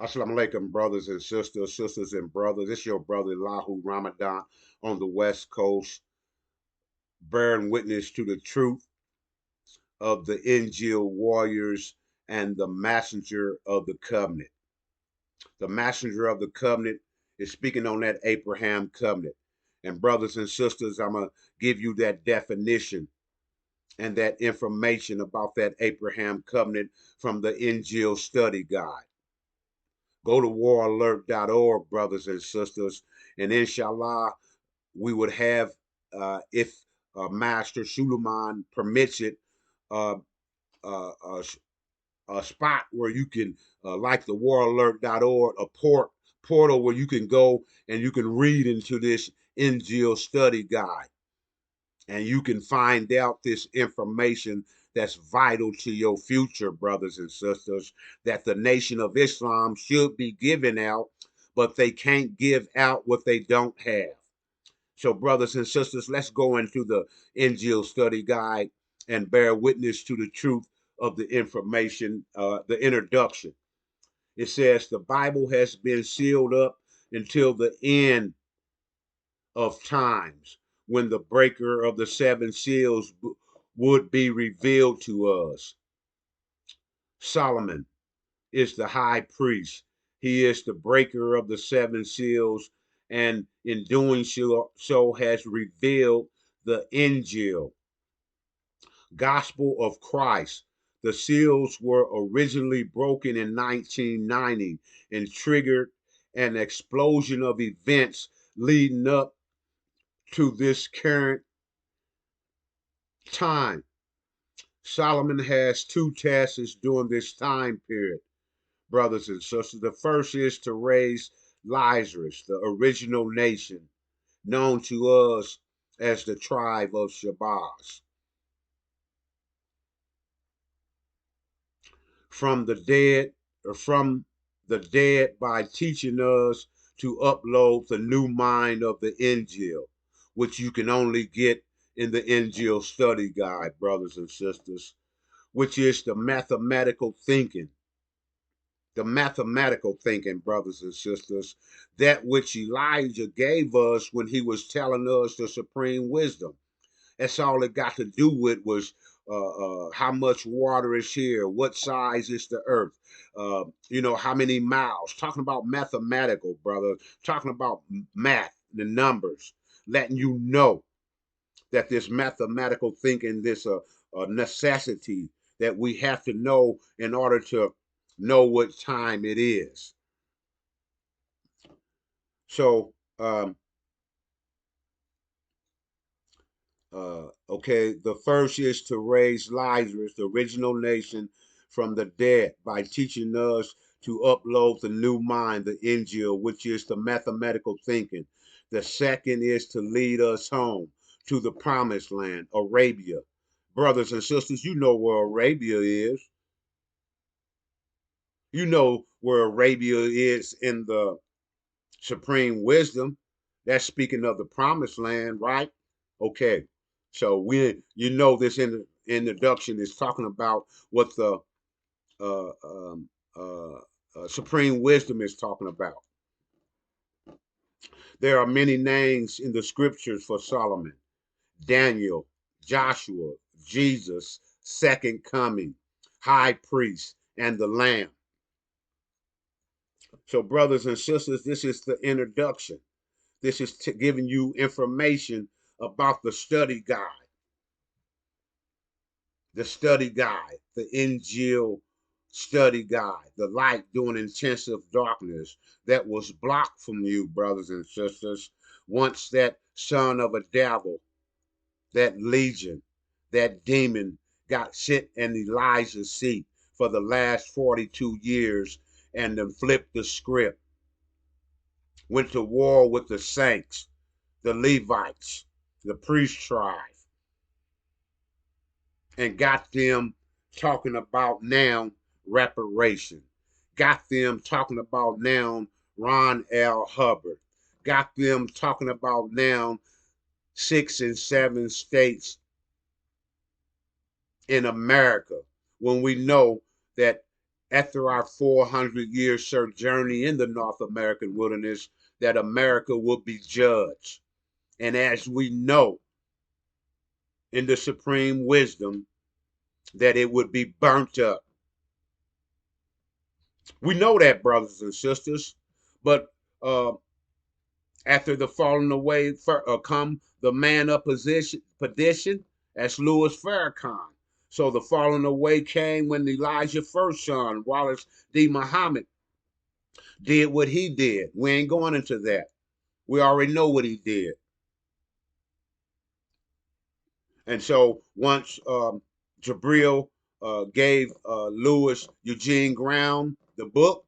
Assalamu alaikum, brothers and sisters, sisters and brothers. It's your brother Lahu Ramadan on the West Coast, bearing witness to the truth of the Injil warriors and the messenger of the covenant. The messenger of the covenant is speaking on that Abraham covenant. And brothers and sisters, I'm going to give you that definition and that information about that Abraham covenant from the Injil study guide. Go to waralert.org, brothers and sisters, and inshallah, we would have, if Master Suleiman permits it, uh, a, a spot where you can, like the waralert.org, a portal where you can go and you can read into this NGO study guide, and you can find out this information that's vital to your future, brothers and sisters, that the Nation of Islam should be giving out, but they can't give out what they don't have. So, brothers and sisters, let's go into the NGO study guide and bear witness to the truth of the information, the introduction. It says the Bible has been sealed up until the end of times when the breaker of the seven seals would be revealed to us. Solomon is the high priest. He is the breaker of the seven seals, and in doing so has revealed the Injil, gospel of Christ. The seals were originally broken in 1990 and triggered an explosion of events leading up to this current time. Solomon has two tasks during this time period, brothers and sisters. The first is to raise Lazarus, the original nation, known to us as the tribe of Shabazz, from the dead, or from the dead, by teaching us to upload the new mind of the Injil, which you can only get in the Injil study guide, brothers and sisters, which is the mathematical thinking, brothers and sisters, that which Elijah gave us when he was telling us the supreme wisdom. That's all it got to do with was how much water is here, what size is the earth, how many miles. Talking about mathematical, brother. Talking about math, the numbers, letting you know that this mathematical thinking, this necessity that we have to know in order to know what time it is. So, okay, the first is to raise Lazarus, the original nation, from the dead by teaching us to upload the new mind, the Injil, which is the mathematical thinking. The second is to lead us home to the promised land, Arabia. Brothers and sisters, you know where Arabia is. You know where Arabia is in the supreme wisdom. That's speaking of the promised land, right? Okay. So this introduction is talking about what the uh, um, uh, supreme wisdom is talking about. There are many names in the scriptures for Solomon: Daniel, Joshua, Jesus, second coming, high priest, and the Lamb. So, brothers and sisters, this is the introduction. This is giving you information about the study guide, the Injil study guide, the light during intensive darkness that was blocked from you, brothers and sisters, once that son of a devil, that legion, that demon got sit in Elijah's seat for the last 42 years and then flipped the script, went to war with the saints, the Levites, the priest tribe, and got them talking about now reparation. Got them talking about now Ron L. Hubbard. Got them talking about now 6 and 7 states in America, when we know that after our 400-year sojourning in the North American wilderness, that America would be judged. And as we know in the supreme wisdom, that it would be burnt up. We know that, brothers and sisters, but after the falling away come the man of perdition, as Louis Farrakhan. So the falling away came when Elijah first son, Wallace D. Muhammad, did what he did. We ain't going into that. We already know what he did. And so once Jabril gave Louis Eugene Brown the book,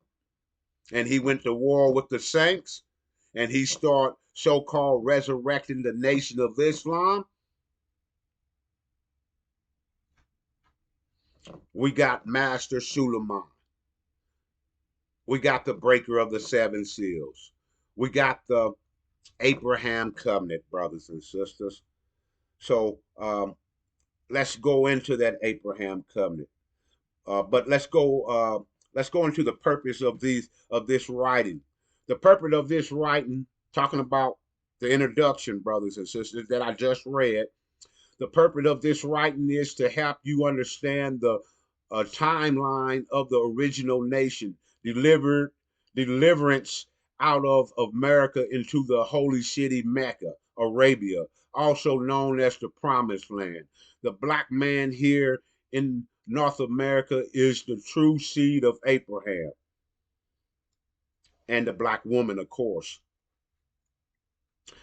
and he went to war with the Saints, and he started so-called resurrecting the Nation of Islam, we got Master Suleiman. We got the breaker of the seven seals. We got the Abraham covenant, brothers and sisters. So let's go into that Abraham covenant. But let's go into the purpose of this writing. The purpose of this writing, talking about the introduction, brothers and sisters, that I just read. The purpose of this writing is to help you understand the timeline of the original nation, deliverance out of America into the holy city Mecca, Arabia, also known as the Promised Land. The black man here in North America is the true seed of Abraham, and the black woman, of course.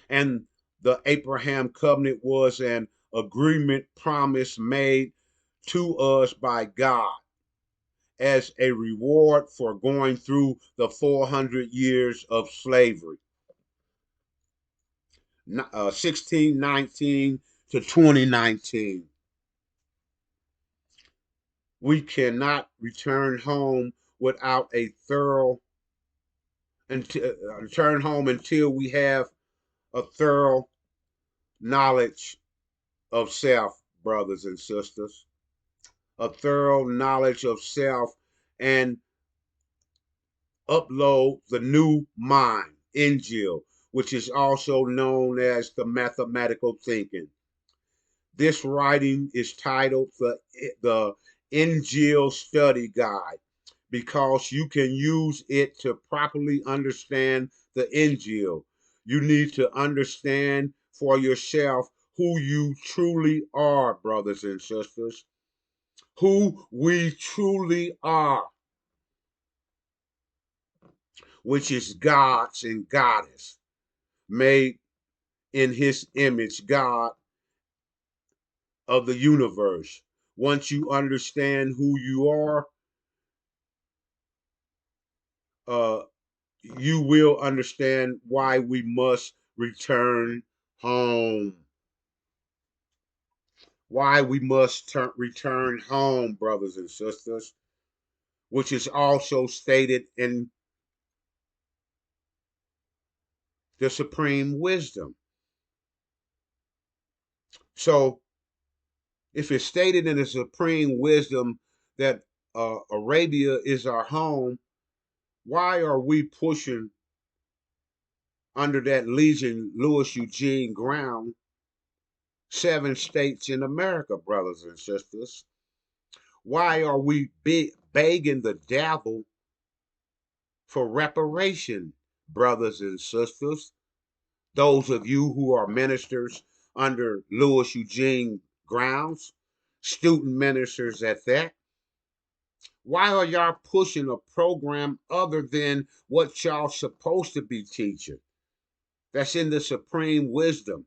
And the Abraham covenant was an agreement promise made to us by God as a reward for going through the 400 years of slavery, 1619 to 2019. We cannot return home without a thorough return home until we have a thorough knowledge of self, brothers and sisters, a thorough knowledge of self, and upload the new mind, Injil, which is also known as the mathematical thinking. This writing is titled the Injil Study Guide because you can use it to properly understand the Injil. You need to understand for yourself who you truly are, brothers and sisters, who we truly are, which is gods and goddess, made in his image, God of the universe. Once you understand who you are, uh, you will understand why we must return home. Why we must return home, brothers and sisters, which is also stated in the supreme wisdom. So, if it's stated in the supreme wisdom that Arabia is our home, why are we pushing under that Legion Louis Eugene Brown 7 states in America, brothers and sisters? Why are we begging the devil for reparation, brothers and sisters? Those of you who are ministers under Louis Eugene Grounds, student ministers at that, why are y'all pushing a program other than what y'all supposed to be teaching? That's in the supreme wisdom.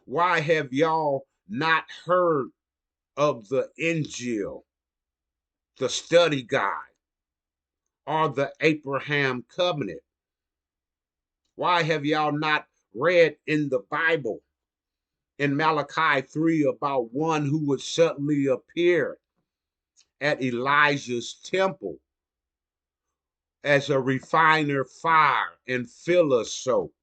Why have y'all not heard of the Injil, the study guide, or the Abraham covenant? Why have y'all not read in the Bible in Malachi 3 about one who would suddenly appear at Elijah's temple as a refiner fire and filler soap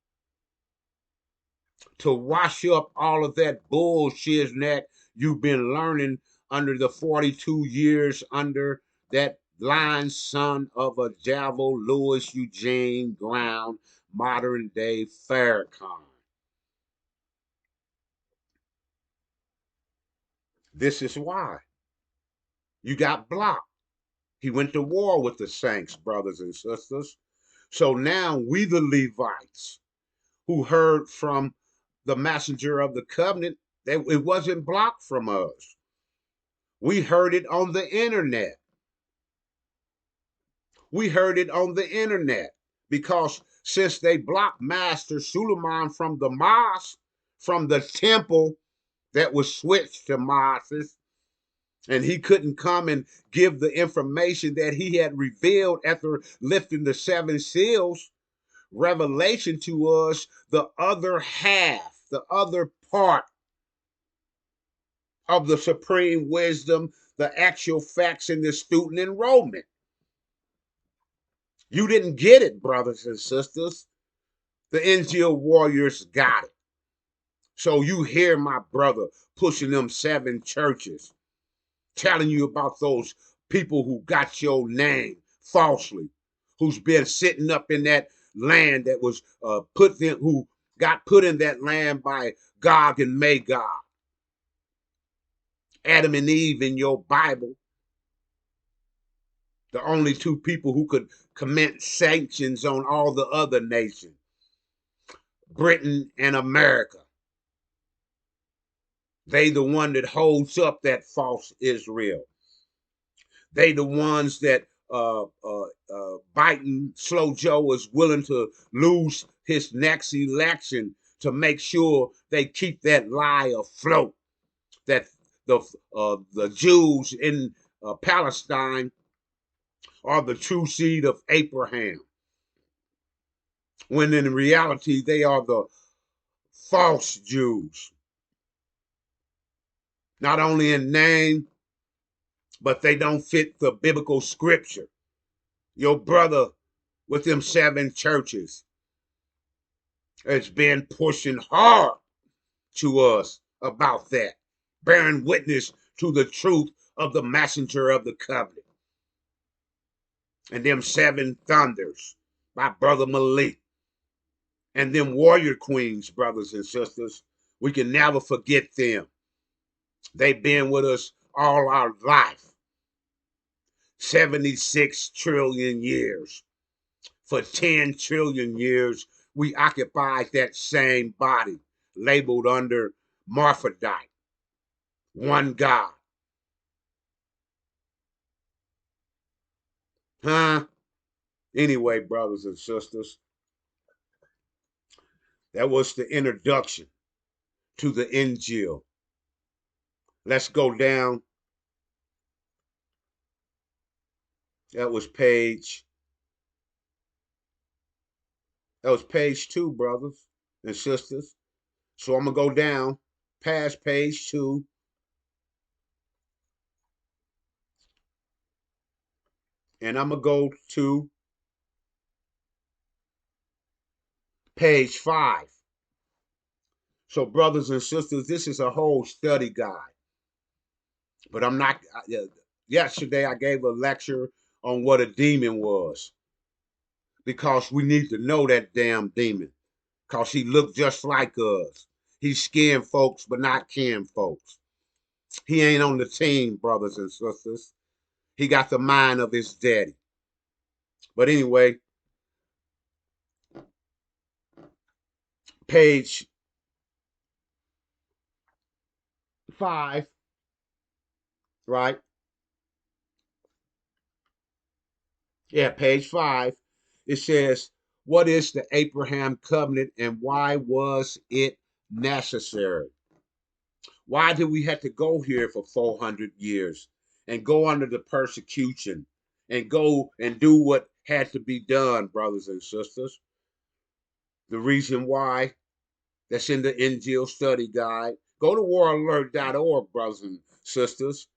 to wash up all of that bullshit that you've been learning under the 42 years under that blind son of a devil, Louis Eugene Brown, modern day Farrakhan. This is why you got blocked. He went to war with the saints, brothers and sisters. So now we, the Levites, who heard from the messenger of the covenant, it wasn't blocked from us. We heard it on the internet. We heard it on the internet because since they blocked Master Suleiman from the mosque, from the temple that was switched to mosques, and he couldn't come and give the information that he had revealed after lifting the seven seals, revelation to us, the other half, the other part of the supreme wisdom, the actual facts in the student enrollment. You didn't get it, brothers and sisters. The NGO warriors got it. So you hear my brother pushing them seven churches, telling you about those people who got your name falsely, who's been sitting up in that land that was who got put in that land by Gog and Magog. Adam and Eve in your Bible, the only two people who could commence sanctions on all the other nations, Britain and America. They the one that holds up that false Israel. They the ones that Biden, Slow Joe is willing to lose his next election to make sure they keep that lie afloat, that the Jews in Palestine are the true seed of Abraham, when in reality they are the false Jews. Not only in name, but they don't fit the biblical scripture. Your brother with them seven churches has been pushing hard to us about that, bearing witness to the truth of the messenger of the covenant. And them seven thunders by Brother Malik. And them warrior queens, brothers and sisters, we can never forget them. They've been with us all our life. 76 trillion years. For 10 trillion years, we occupied that same body, labeled under Morphodite, one God. Huh? Anyway, brothers and sisters, that was the introduction to the Injil. Let's go down. That was page 2, brothers and sisters. So I'm going to go down past page 2. And I'm going to go to page 5. So, brothers and sisters, this is a whole study guide. But I'm not, yesterday I gave a lecture on what a demon was. Because we need to know that damn demon. Because he looked just like us. He's skin folks, but not kin folks. He ain't on the team, brothers and sisters. He got the mind of his daddy. But anyway, page 5, right? Yeah, page 5. It says, what is the Abraham covenant and why was it necessary? Why did we have to go here for 400 years and go under the persecution and go and do what had to be done, brothers and sisters? The reason why, that's in the NGO study guide. Go to waralert.org, brothers and sisters.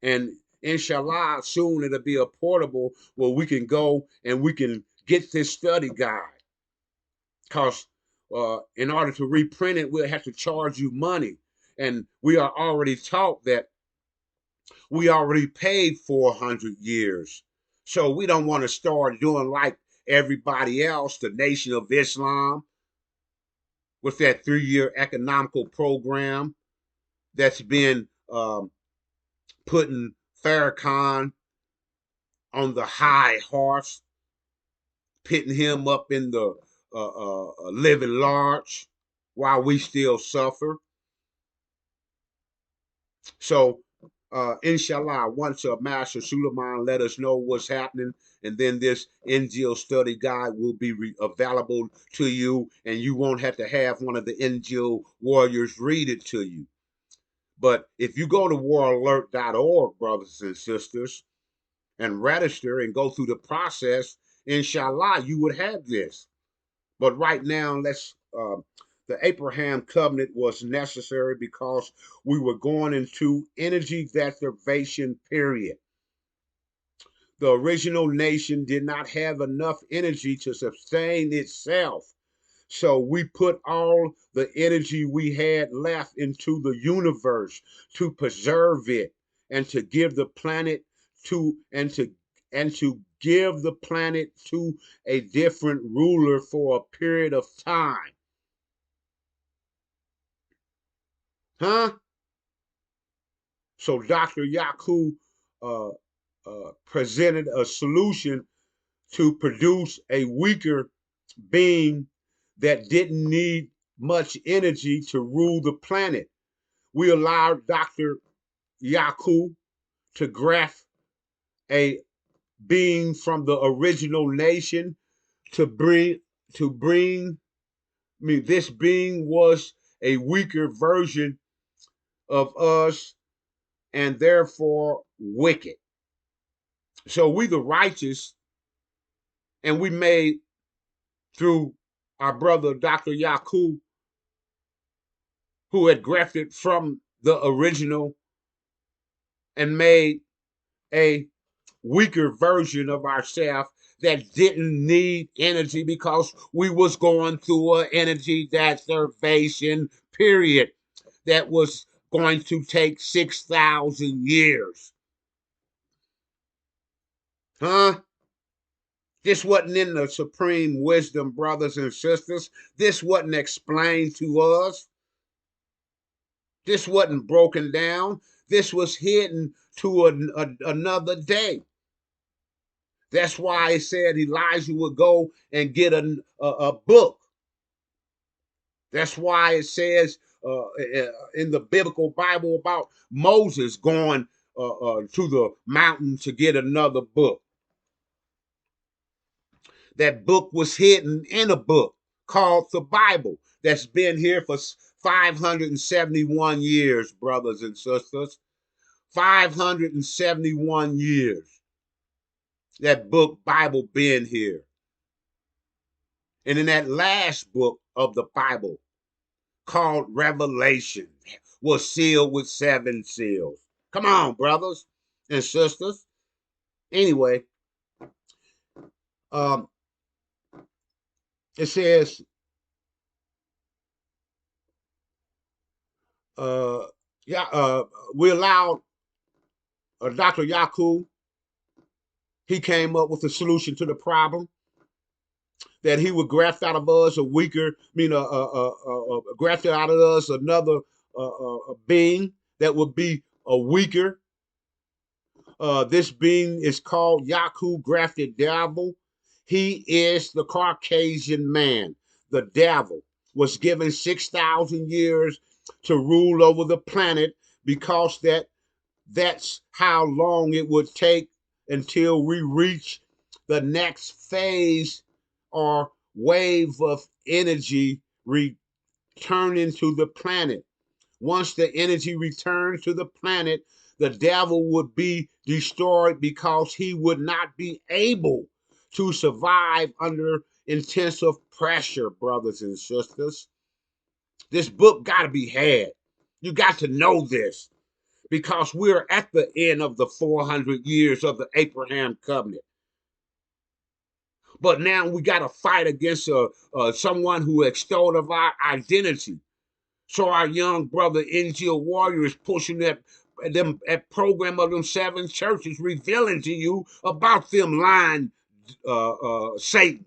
And inshallah, soon it'll be a portable where we can go and we can get this study guide. Because in order to reprint it, we'll have to charge you money. And we are already taught that We already paid 400 years. So we don't want to start doing like everybody else, the Nation of Islam, with that 3-year economical program that's been putting Farrakhan on the high horse, pitting him up in the living large while we still suffer. So, inshallah, once Master Suleiman let us know what's happening, and then this Injil study guide will be available to you, and you won't have to have one of the Injil warriors read it to you. But if you go to waralert.org, brothers and sisters, and register and go through the process, inshallah, you would have this. But right now, the Abraham covenant was necessary because we were going into energy deprivation period. The original nation did not have enough energy to sustain itself. So we put all the energy we had left into the universe to preserve it and to give the planet to and to give the planet to a different ruler for a period of time. Huh? So Dr. Yakub uh, presented a solution to produce a weaker being that didn't need much energy to rule the planet. We allowed Dr. Yakub to graft a being from the original nation to bring this being was a weaker version of us and therefore wicked. So we the righteous, and we made through our brother Dr. Yakub, who had grafted from the original and made a weaker version of ourselves that didn't need energy because we was going through an energy deprivation period that was going to take 6,000 years. Huh? This wasn't in the supreme wisdom, brothers and sisters. This wasn't explained to us. This wasn't broken down. This was hidden to another day. That's why it said Elijah would go and get a book. That's why it says in the biblical Bible about Moses going to the mountain to get another book. That book was hidden in a book called the Bible that's been here for 571 years, brothers and sisters. 571 years. That book Bible been here. And in that last book of the Bible called Revelation was sealed with 7 seals. Come on, brothers and sisters. Anyway, it says, we allowed Dr. Yakub, he came up with a solution to the problem that he would graft out of us a weaker, grafted out of us another being that would be a weaker. This being is called Yakub grafted devil. He is the Caucasian man. The devil was given 6,000 years to rule over the planet because that's how long it would take until we reach the next phase or wave of energy returning to the planet. Once the energy returned to the planet, the devil would be destroyed because he would not be able to survive under intensive pressure, brothers and sisters. This book got to be had. You got to know this because we're at the end of the 400 years of the Abraham covenant. But now we got to fight against someone who extolled of our identity. So our young brother Injil warrior is pushing that program of them 7 churches revealing to you about them lying Satan.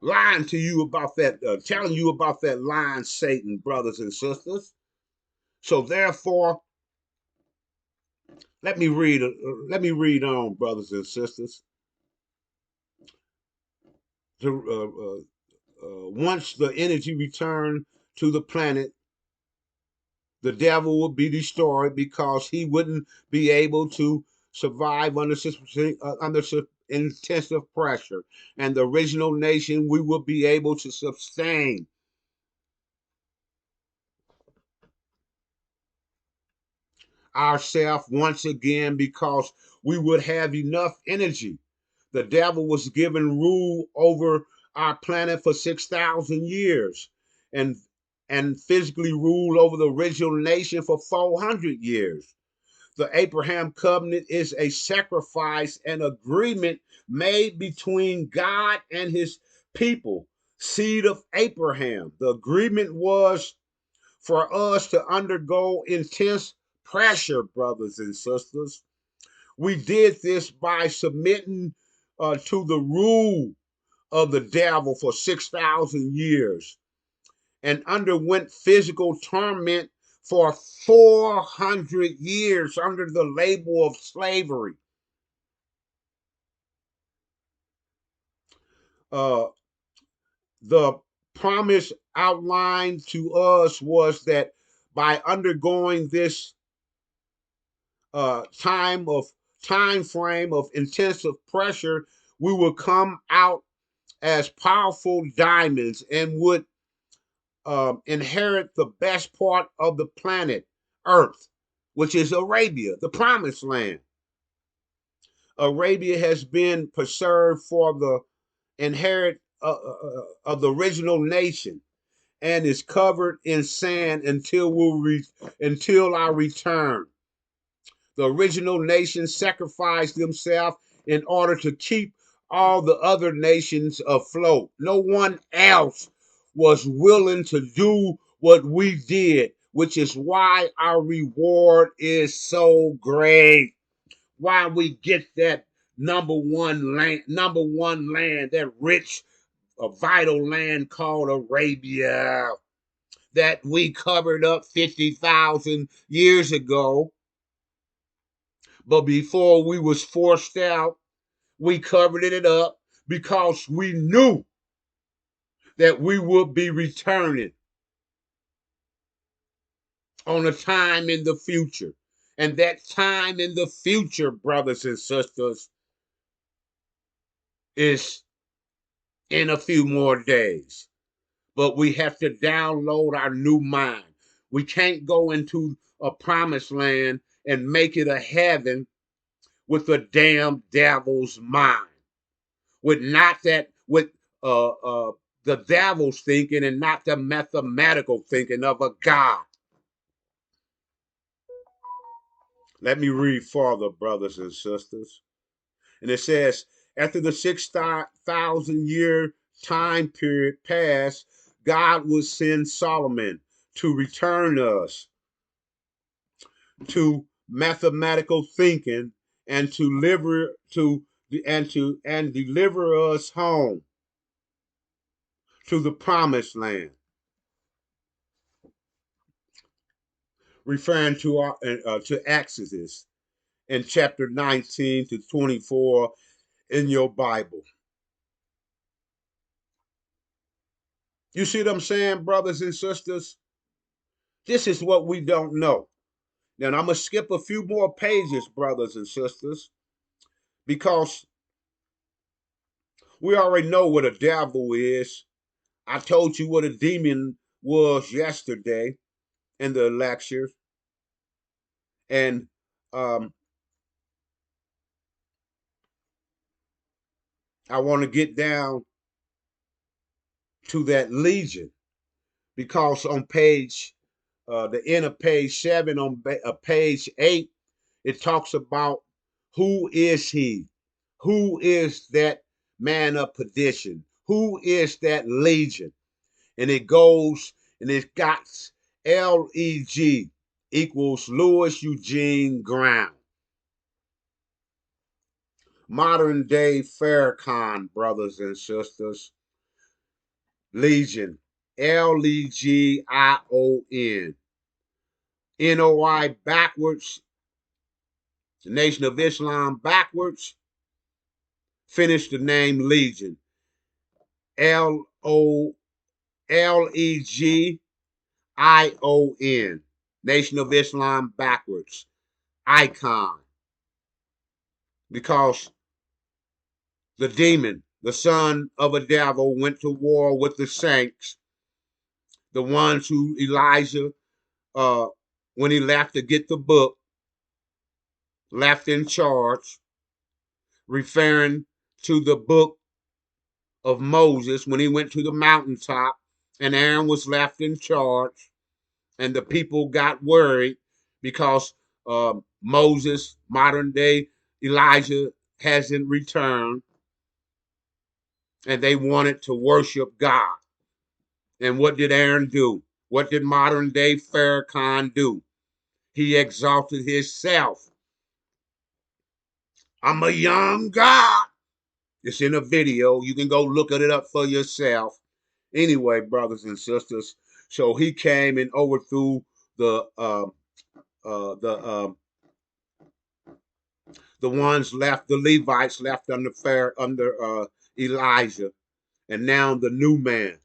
Lying to you about that, telling you about that lying Satan, brothers and sisters. So therefore, let me read. Let me read on, brothers and sisters. Once the energy returned to the planet, the devil would be destroyed because he wouldn't be able to survive under intensive pressure, and the original nation we would be able to sustain ourselves once again because we would have enough energy. The devil was given rule over our planet for 6,000 years and physically ruled over the original nation for 400 years. The Abraham covenant is a sacrifice and agreement made between God and his people, seed of Abraham. The agreement was for us to undergo intense pressure, brothers and sisters. We did this by submitting to the rule of the devil for 6,000 years and underwent physical torment for 400 years under the label of slavery. Uh, the promise outlined to us was that by undergoing this time frame of intensive pressure, we would come out as powerful diamonds and would inherit the best part of the planet Earth, which is Arabia, the promised land. Arabia has been preserved for the inherit of the original nation and is covered in sand until our return. The original nation sacrificed themselves in order to keep all the other nations afloat. No one else was willing to do what we did, which is why our reward is so great. Why we get that number one land, that rich, vital land called Arabia that we covered up 50,000 years ago. But before we was forced out, we covered it up because we knew that we would be returning on a time in the future. And that time in the future, brothers and sisters, is in a few more days. But we have to download our new mind. We can't go into a promised land and make it a heaven with the damn devil's mind. With not that, with the devil's thinking and not the mathematical thinking of a God. Let me read further, brothers and sisters. And it says, after the 6,000 year time period passed, God would send Solomon to return us to mathematical thinking and to deliver us home to the promised land, referring to Exodus in chapter 19 to 24 in your Bible. You see what I'm saying, brothers and sisters? This is what we don't know. Now, I'm going to skip a few more pages, brothers and sisters, because we already know what a devil is. I told you what a demon was yesterday in the lecture. And I want to get down to that legion because on the end of page 7, on page 8, it talks about who is he? Who is that man of perdition? Who is that Legion? And it goes and it got LEG equals Louis Eugene Graham. Modern day Farrakhan, brothers and sisters. Legion. Legion. NOI backwards. The Nation of Islam backwards. Finish the name Legion. LEGION. Nation of Islam backwards. Icon. Because the demon, the son of a devil, went to war with the saints, the ones who Elijah, when he left to get the book, left in charge, referring to the book of Moses when he went to the mountaintop and Aaron was left in charge, and the people got worried because Moses, modern day Elijah, hasn't returned, and they wanted to worship God. And what did Aaron do? What did modern day Farrakhan do? He exalted himself. I'm a young God. It's in a video. You can go look it up for yourself. Anyway, brothers and sisters, so he came and overthrew the the ones left, the Levites left under Elijah, and now the new man,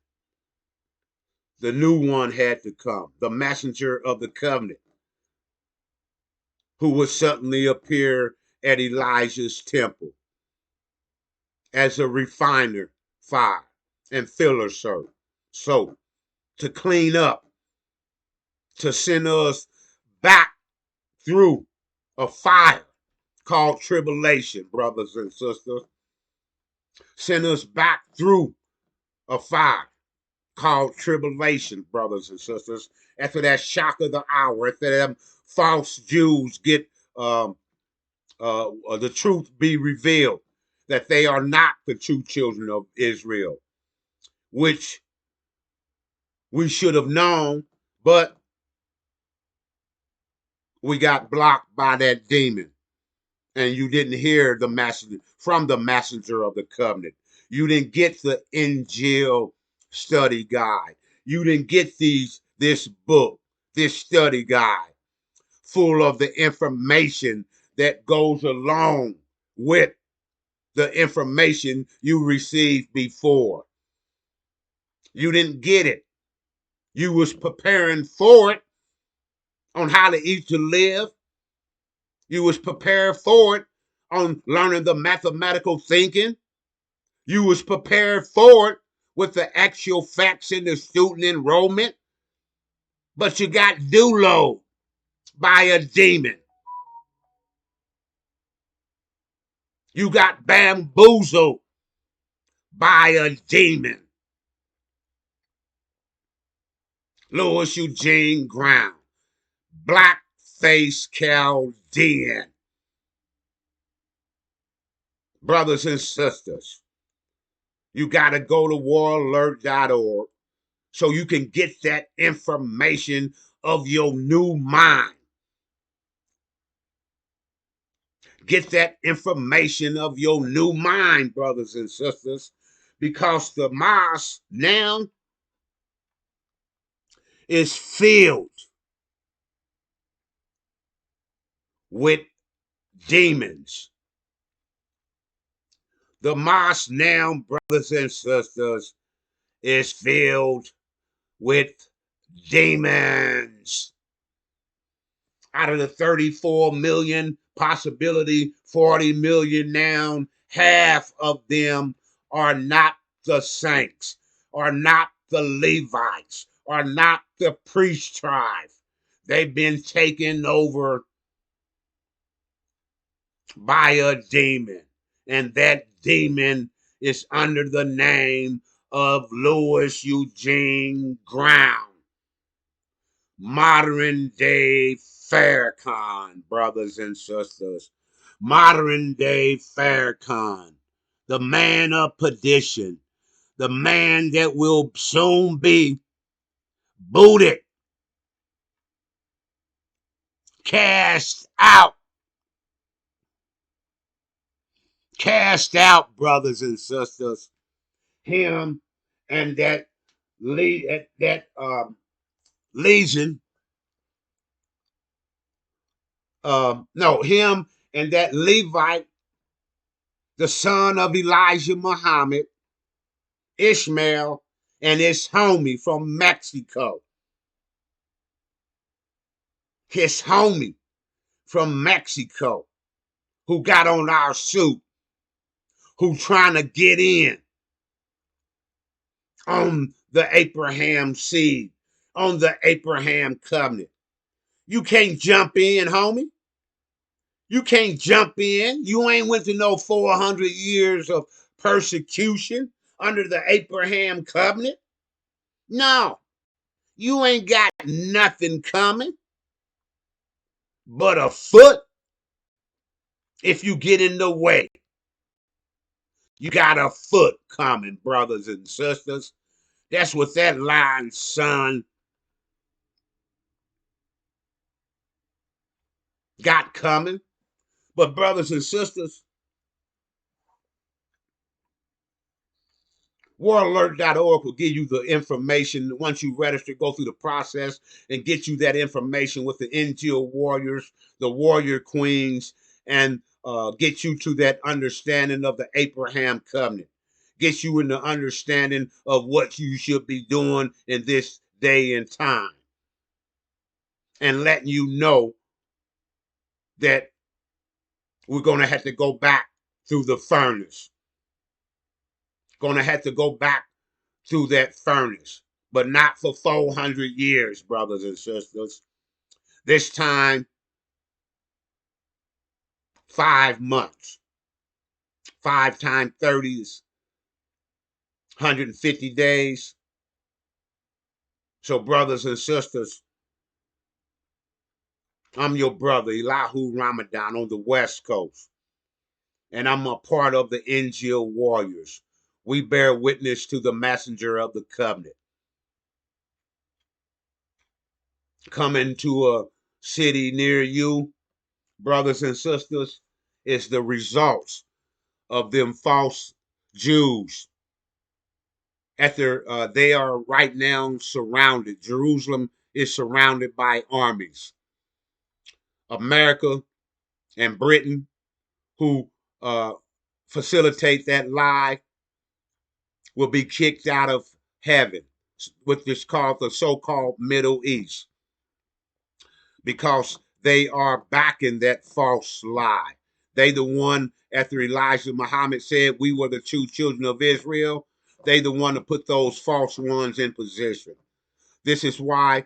the new one had to come, the messenger of the covenant, who would suddenly appear at Elijah's temple as a refiner fire and filler soap to clean up, to send us back through a fire called tribulation, brothers and sisters. Send us back through a fire called tribulation, brothers and sisters. After that shock of the hour, after them false Jews get the truth be revealed, that they are not the true children of Israel, which we should have known, but we got blocked by that demon. And you didn't hear the message from the messenger of the covenant. You didn't get the Injil study guide. You didn't get this book, this study guide, full of the information that goes along with the information you received before. You didn't get it. You was preparing for it on how to eat to live. You was prepared for it on learning the mathematical thinking. You was prepared for it with the actual facts in the student enrollment. But you got douloed by a demon. You got bamboozled by a demon. Louis Eugene Graham, Blackface Chaldean. Brothers and sisters, you got to go to waralert.org so you can get that information of your new mind. Get that information of your new mind, brothers and sisters, because the mosque now is filled with demons. The mosque now, brothers and sisters, is filled with demons. Out of the 34 million, possibility 40 million now, half of them are not the saints, are not the Levites, are not the priest tribe. They've been taken over by a demon, and that demon is under the name of Louis Eugene Graham. Modern day Farrakhan, brothers and sisters. Modern day Farrakhan, the man of perdition, the man that will soon be booted, cast out, brothers and sisters. Him and that legion, no, him and that Levite, the son of Elijah Muhammad, Ishmael, and his homie from Mexico. His homie from Mexico who got on our suit, who trying to get in on the Abraham seed, on the Abraham covenant. You can't jump in, homie. You can't jump in. You ain't went to no 400 years of persecution under the Abraham covenant. No, you ain't got nothing coming but a foot if you get in the way. You got a foot coming, brothers and sisters. That's what that lying son got coming. But brothers and sisters, waralert.org will give you the information. Once you register, go through the process and get you that information with the NGO warriors, the warrior queens, and get you to that understanding of the Abraham covenant. Get you in the understanding of what you should be doing in this day and time. And letting you know that we're going to have to go back through the furnace. Going to have to go back through that furnace, but not for 400 years, brothers and sisters. This time, 5 months. 5 times 30 is 150 days. So, brothers and sisters, I'm your brother, Elihu Ramadan, on the West Coast. And I'm a part of the NGO Warriors. We bear witness to the messenger of the covenant. Coming to a city near you, brothers and sisters, is the results of them false Jews. They are right now surrounded. Jerusalem is surrounded by armies. America and Britain, who facilitate that lie, will be kicked out of heaven, which is called the so-called Middle East, because they are backing that false lie. They the one, after Elijah Muhammad said we were the true children of Israel, they the one to put those false ones in position. This is why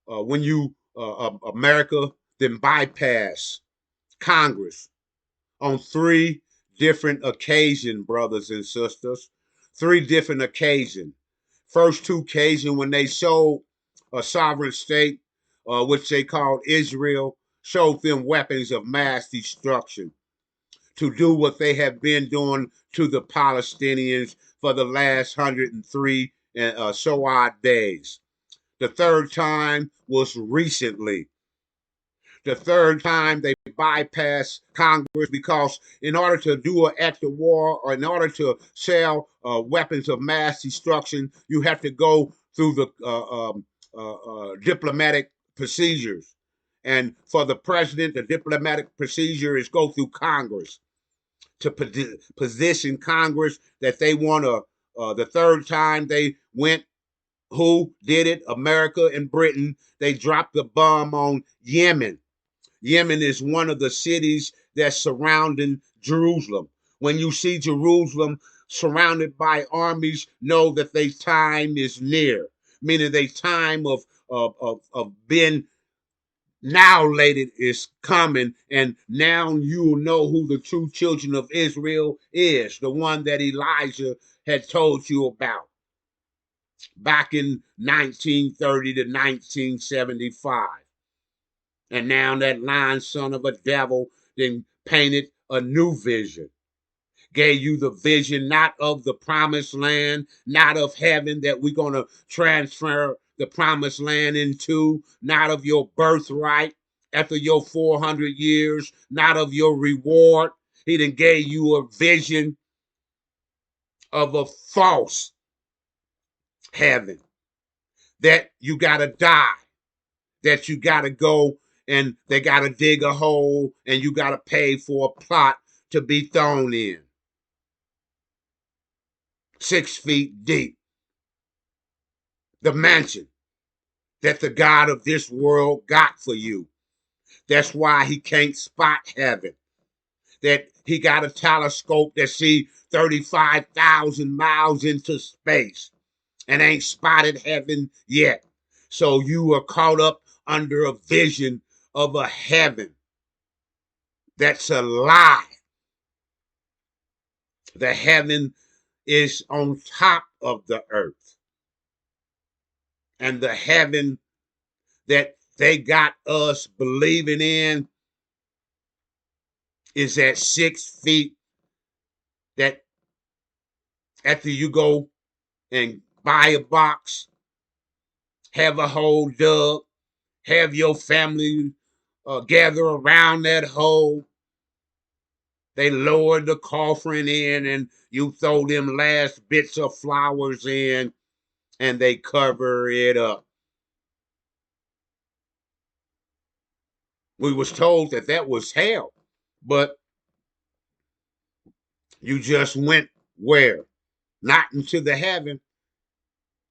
when America then bypass Congress on 3 different occasions, brothers and sisters, 3 different occasions. First 2 occasions when they showed a sovereign state, which they called Israel, showed them weapons of mass destruction to do what they have been doing to the Palestinians for the last 103 and so odd days. The 3rd time was recently. The 3rd time they bypassed Congress because in order to do an act of war or in order to sell weapons of mass destruction, you have to go through the diplomatic procedures. And for the president, the diplomatic procedure is go through Congress to position Congress that they want to. The 3rd time they went, who did it? America and Britain. They dropped the bomb on Yemen. Yemen is one of the cities that's surrounding Jerusalem. When you see Jerusalem surrounded by armies, know that their time is near, meaning their time of being annihilated is coming, and now you'll know who the true children of Israel is, the one that Elijah had told you about back in 1930 to 1975. And now that lying son of a devil then painted a new vision. Gave you the vision, not of the promised land, not of heaven that we're going to transfer the promised land into, not of your birthright after your 400 years, not of your reward. He done gave you a vision of a false heaven that you got to die, that you got to go and they got to dig a hole and you got to pay for a plot to be thrown in. 6 feet deep. The mansion that the God of this world got for you. That's why he can't spot heaven. That he got a telescope that see 35,000 miles into space and ain't spotted heaven yet. So you are caught up under a vision of a heaven that's a lie. The heaven is on top of the earth. And the heaven that they got us believing in is at 6 feet. That after you go and buy a box, have a hole dug, have your family gather around that hole, they lower the coffin in and you throw them last bits of flowers in and they cover it up. We was told that that was hell, but you just went where? Not into the heaven,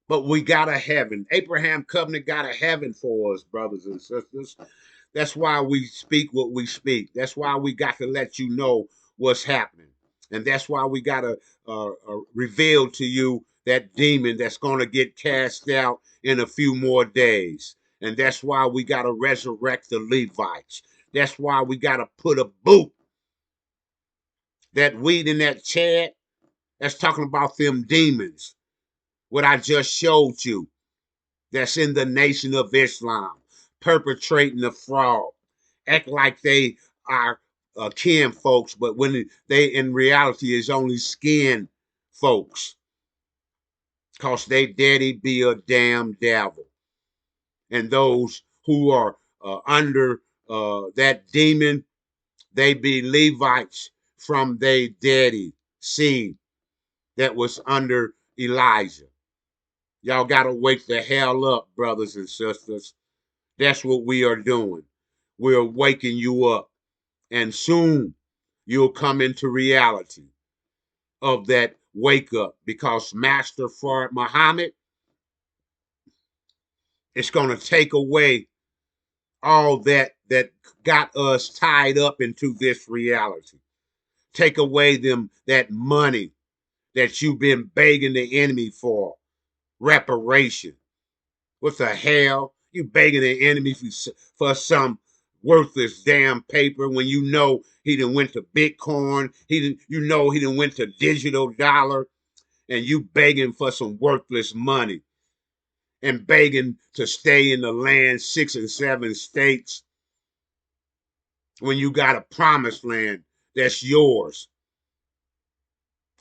but we got a heaven. Abraham covenant got a heaven for us, brothers and sisters. That's why we speak what we speak. That's why we got to let you know what's happening. And that's why we got to reveal to you that demon that's going to get cast out in a few more days. And that's why we got to resurrect the Levites. That's why we got to put a boot. That weed in that chat, that's talking about them demons. What I just showed you, that's in the Nation of Islam, perpetrating the fraud. Act like they are kin folks, but when they in reality is only skin folks. Cause they daddy be a damn devil. And those who are under that demon, they be Levites from their daddy seed that was under Elijah. Y'all got to wake the hell up, brothers and sisters. That's what we are doing. We're waking you up. And soon you'll come into reality of that wake up because Master Fard Muhammad is going to take away all that got us tied up into this reality. Take away them that money that you've been begging the enemy for, reparation. What the hell? You begging the enemy for some worthless damn paper when you know he done went to Bitcoin, you know he done went to digital dollar, and you begging for some worthless money and begging to stay in the land 6 and 7 states when you got a promised land that's yours.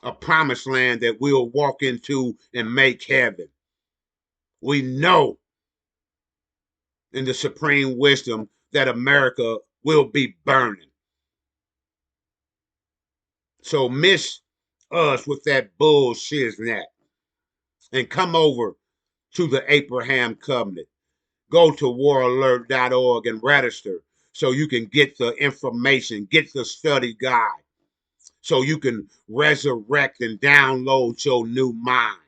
A promised land that we'll walk into and make heaven. We know in the supreme wisdom that America will be burning. So miss us with that bullshit and come over to the Abraham Covenant. Go to waralert.org and register so you can get the information, get the study guide, so you can resurrect and download your new mind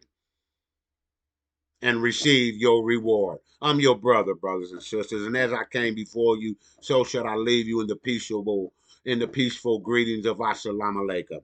and receive your reward. I'm your brother, brothers and sisters, and as I came before you, so shall I leave you in the peaceful greetings of Assalamu alaikum.